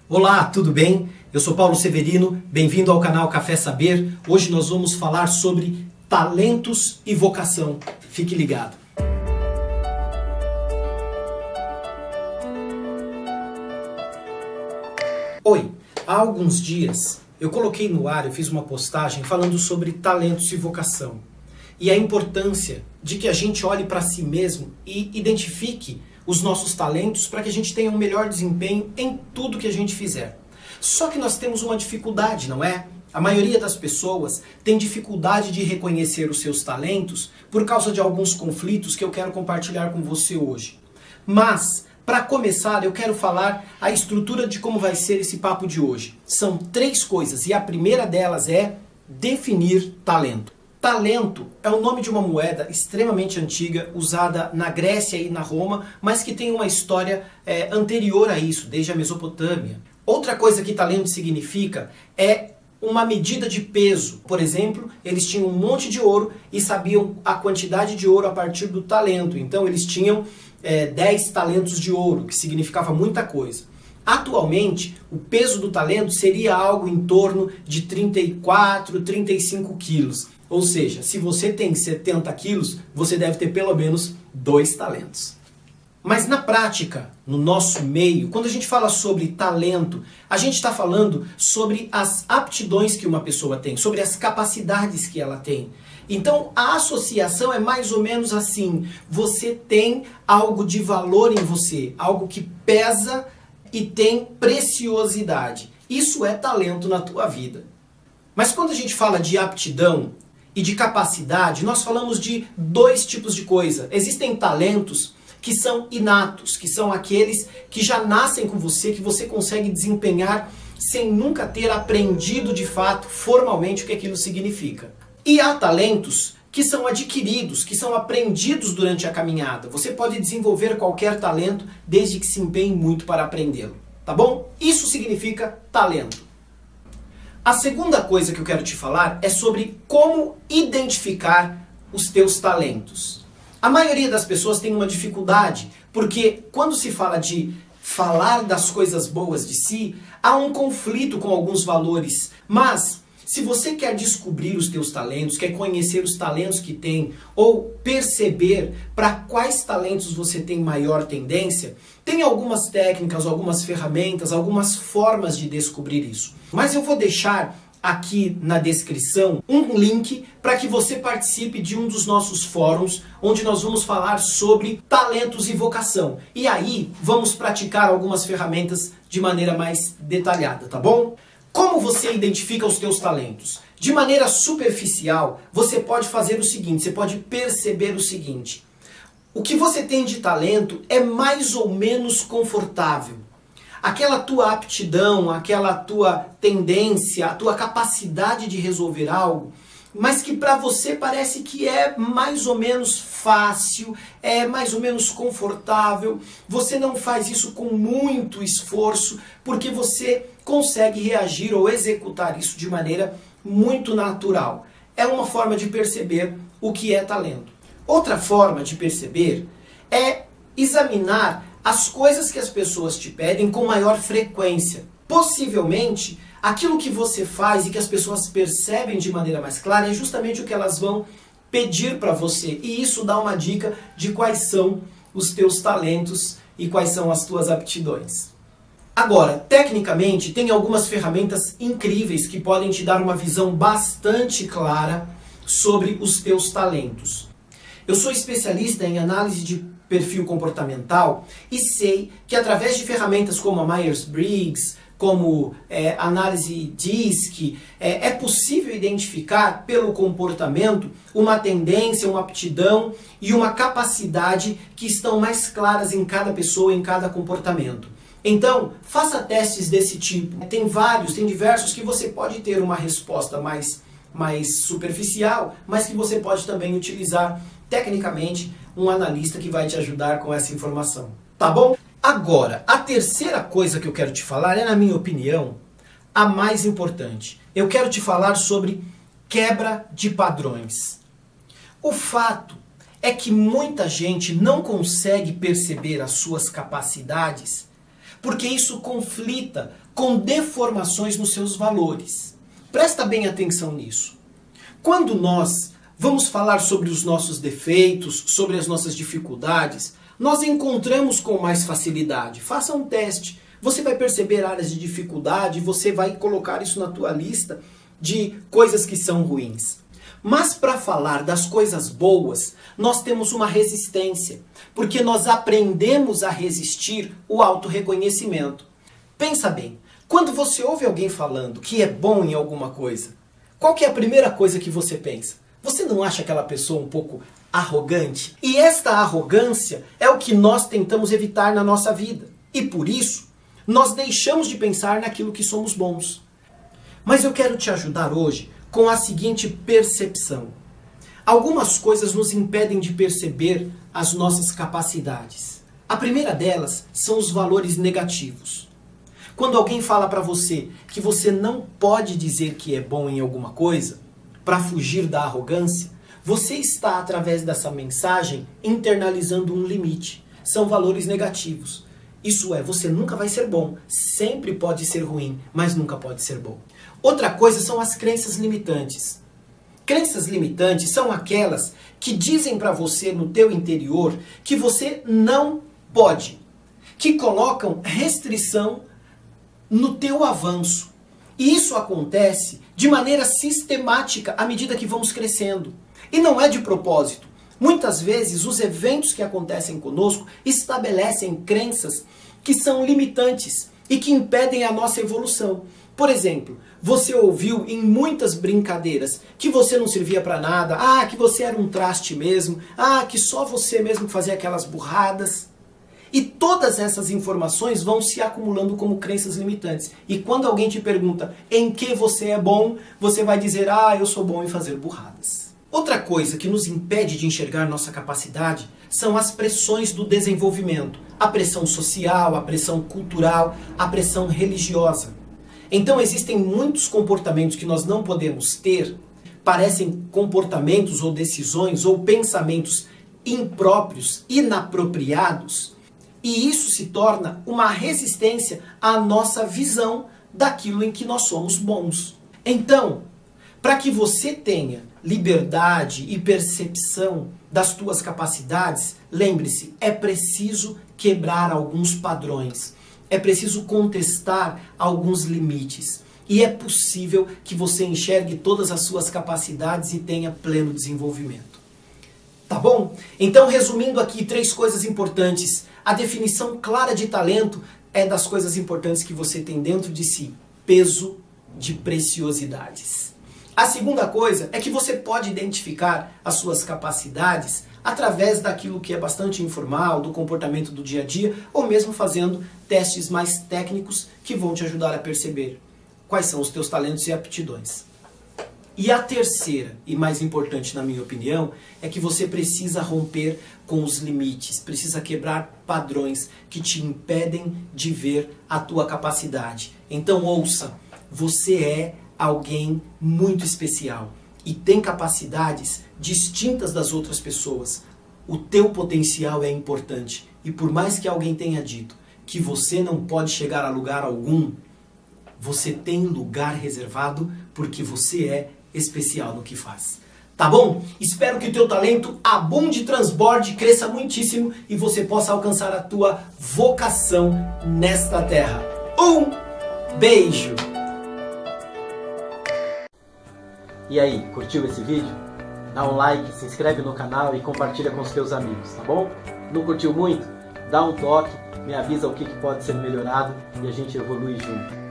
Olá, tudo bem? Eu sou Paulo Severino, bem-vindo ao canal Café Saber. Hoje nós vamos falar sobre talentos e vocação. Fique ligado. Oi, há alguns dias eu coloquei no ar, eu fiz uma postagem falando sobre talentos e vocação. E a importância de que a gente olhe para si mesmo e identifique os nossos talentos para que a gente tenha um melhor desempenho em tudo que a gente fizer. Só que nós temos uma dificuldade, não é? A maioria das pessoas tem dificuldade de reconhecer os seus talentos por causa de alguns conflitos que eu quero compartilhar com você hoje. Mas, para começar, eu quero falar a estrutura de como vai ser esse papo de hoje. São 3 coisas e a primeira delas é definir talento. Talento é o nome de uma moeda extremamente antiga, usada na Grécia e na Roma, mas que tem uma história anterior a isso, desde a Mesopotâmia. Outra coisa que talento significa é uma medida de peso. Por exemplo, eles tinham um monte de ouro e sabiam a quantidade de ouro a partir do talento. Então eles tinham 10 talentos de ouro, que significava muita coisa. Atualmente, o peso do talento seria algo em torno de 34, 35 quilos. Ou seja, se você tem 70 quilos, você deve ter pelo menos 2 talentos. Mas na prática, no nosso meio, quando a gente fala sobre talento, a gente está falando sobre as aptidões que uma pessoa tem, sobre as capacidades que ela tem. Então, a associação é mais ou menos assim: você tem algo de valor em você, algo que pesa e tem preciosidade. Isso é talento na tua vida. Mas quando a gente fala de aptidão e de capacidade, nós falamos de 2 tipos de coisa. Existem talentos que são inatos, que são aqueles que já nascem com você, que você consegue desempenhar sem nunca ter aprendido de fato, formalmente, o que aquilo significa. E há talentos que são adquiridos, que são aprendidos durante a caminhada. Você pode desenvolver qualquer talento desde que se empenhe muito para aprendê-lo, tá bom? Isso significa talento. A segunda coisa que eu quero te falar é sobre como identificar os teus talentos. A maioria das pessoas tem uma dificuldade, porque quando se fala de falar das coisas boas de si, há um conflito com alguns valores. Mas, se você quer descobrir os teus talentos, quer conhecer os talentos que tem, ou perceber para quais talentos você tem maior tendência, tem algumas técnicas, algumas ferramentas, algumas formas de descobrir isso. Mas eu vou deixar aqui na descrição um link para que você participe de um dos nossos fóruns, onde nós vamos falar sobre talentos e vocação. E aí vamos praticar algumas ferramentas de maneira mais detalhada, tá bom? Como você identifica os teus talentos? De maneira superficial, você pode fazer o seguinte, você pode perceber o seguinte: o que você tem de talento é mais ou menos confortável. Aquela tua aptidão, aquela tua tendência, a tua capacidade de resolver algo, mas que para você parece que é mais ou menos fácil, é mais ou menos confortável. Você não faz isso com muito esforço, porque você consegue reagir ou executar isso de maneira muito natural. É uma forma de perceber o que é talento. Outra forma de perceber é examinar as coisas que as pessoas te pedem com maior frequência. Possivelmente, aquilo que você faz e que as pessoas percebem de maneira mais clara é justamente o que elas vão pedir para você. E isso dá uma dica de quais são os teus talentos e quais são as tuas aptidões. Agora, tecnicamente, tem algumas ferramentas incríveis que podem te dar uma visão bastante clara sobre os teus talentos. Eu sou especialista em análise de perfil comportamental e sei que através de ferramentas como a Myers-Briggs, como análise DISC, é possível identificar pelo comportamento uma tendência, uma aptidão e uma capacidade que estão mais claras em cada pessoa, em cada comportamento. Então, faça testes desse tipo. Tem diversos que você pode ter uma resposta mais superficial, mas que você pode também utilizar tecnicamente um analista que vai te ajudar com essa informação. Tá bom? Agora, a terceira coisa que eu quero te falar é, na minha opinião, a mais importante. Eu quero te falar sobre quebra de padrões. O fato é que muita gente não consegue perceber as suas capacidades porque isso conflita com deformações nos seus valores. Presta bem atenção nisso. Quando nós vamos falar sobre os nossos defeitos, sobre as nossas dificuldades, nós encontramos com mais facilidade. Faça um teste. Você vai perceber áreas de dificuldade e você vai colocar isso na tua lista de coisas que são ruins. Mas para falar das coisas boas, nós temos uma resistência, porque nós aprendemos a resistir o autorreconhecimento. Pensa bem, quando você ouve alguém falando que é bom em alguma coisa, qual que é a primeira coisa que você pensa? Você não acha aquela pessoa um pouco arrogante? E esta arrogância é o que nós tentamos evitar na nossa vida. E por isso, nós deixamos de pensar naquilo que somos bons. Mas eu quero te ajudar hoje com a seguinte percepção. Algumas coisas nos impedem de perceber as nossas capacidades. A primeira delas são os valores negativos. Quando alguém fala para você que você não pode dizer que é bom em alguma coisa, para fugir da arrogância, você está, através dessa mensagem, internalizando um limite. São valores negativos. Isso é, você nunca vai ser bom. Sempre pode ser ruim, mas nunca pode ser bom. Outra coisa são as crenças limitantes. Crenças limitantes são aquelas que dizem para você no teu interior que você não pode, que colocam restrição no teu avanço. E isso acontece de maneira sistemática à medida que vamos crescendo. E não é de propósito. Muitas vezes os eventos que acontecem conosco estabelecem crenças que são limitantes e que impedem a nossa evolução. Por exemplo, você ouviu em muitas brincadeiras que você não servia para nada, que você era um traste mesmo, que só você mesmo fazia aquelas burradas. E todas essas informações vão se acumulando como crenças limitantes. E quando alguém te pergunta em que você é bom, você vai dizer, eu sou bom em fazer burradas. Outra coisa que nos impede de enxergar nossa capacidade são as pressões do desenvolvimento. A pressão social, a pressão cultural, a pressão religiosa. Então existem muitos comportamentos que nós não podemos ter, parecem comportamentos ou decisões ou pensamentos impróprios, inapropriados, e isso se torna uma resistência à nossa visão daquilo em que nós somos bons. Então, para que você tenha liberdade e percepção das tuas capacidades, lembre-se, é preciso quebrar alguns padrões. É preciso contestar alguns limites. E é possível que você enxergue todas as suas capacidades e tenha pleno desenvolvimento. Tá bom? Então, resumindo aqui 3 coisas importantes. A definição clara de talento é das coisas importantes que você tem dentro de si. Peso de preciosidades. A segunda coisa é que você pode identificar as suas capacidades através daquilo que é bastante informal, do comportamento do dia a dia, ou mesmo fazendo testes mais técnicos que vão te ajudar a perceber quais são os teus talentos e aptidões. E a terceira, e mais importante na minha opinião, é que você precisa romper com os limites, precisa quebrar padrões que te impedem de ver a tua capacidade. Então ouça, você é alguém muito especial e tem capacidades distintas das outras pessoas. O teu potencial é importante e por mais que alguém tenha dito que você não pode chegar a lugar algum, você tem lugar reservado porque você é especial no que faz. Tá bom? Espero que o teu talento abunde, transborde, cresça muitíssimo e você possa alcançar a tua vocação nesta terra. Um beijo! E aí, curtiu esse vídeo? Dá um like, se inscreve no canal e compartilha com os teus amigos, tá bom? Não curtiu muito? Dá um toque, me avisa o que pode ser melhorado e a gente evolui junto.